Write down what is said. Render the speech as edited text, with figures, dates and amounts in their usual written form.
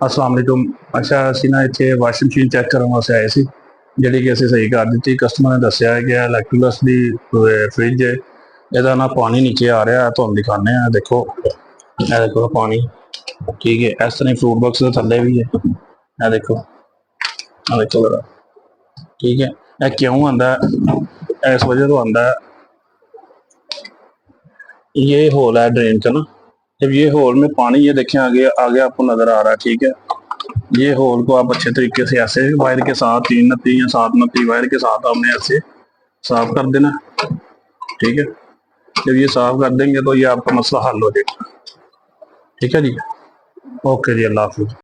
अस्सलाम वालेकुम। अच्छा ਅਸੀਂ ਨਾ ਇੱਥੇ ਵਾਸ਼ਿੰਗ ਮਸ਼ੀਨ ਚੈੱਕ ਕਰਨ ਵਾਸਤੇ ਆਏ ਸੀ, ਜਿਹੜੀ ਕਿ ਅਸੀਂ ਸਹੀ ਕਰ ਦਿੱਤੀ। ਕਸਟਮਰ ਨੇ ਦੱਸਿਆ ਕਿ ਇਲੈਕਟ੍ਰੋਲਸ ਦੀ ਫ੍ਰਿਜ ਹੈ, ਇਹਦਾ ਨਾ ਪਾਣੀ ਨੀਚੇ ਆ ਰਿਹਾ। ਤੁਹਾਨੂੰ ਦਿਖਾਉਂਦੇ ਆ, ਦੇਖੋ ਇਹ ਦੇਖੋ ਪਾਣੀ, ਠੀਕ ਹੈ। ਇਸ ਤਰ੍ਹਾਂ ਹੀ ਫਰੂਟ ਬਾਕਸ ਦੇ ਥੱਲੇ ਵੀ ਹੈ, ਇਹ ਦੇਖੋ, ਇਹ ਦੇਖੋ ਜਰਾ, ठीक है। यह क्यों आंदा है? इस वजह तो आंदा है, ये होल है ड्रेन का ना, जब ये होल में पानी ये देखें आगे आगे आपको नजर आ रहा है, ठीक है। ये होल को आप अच्छे तरीके से ऐसे वायर के साथ 3 नत्ती या 7 नत्ती वायर के साथ आपने ऐसे साफ कर देना, ठीक है। जब ये साफ कर देंगे तो ये आपका मसला हल हो जाएगा, ठीक है जी। ओके जी, अल्लाह हाफिज।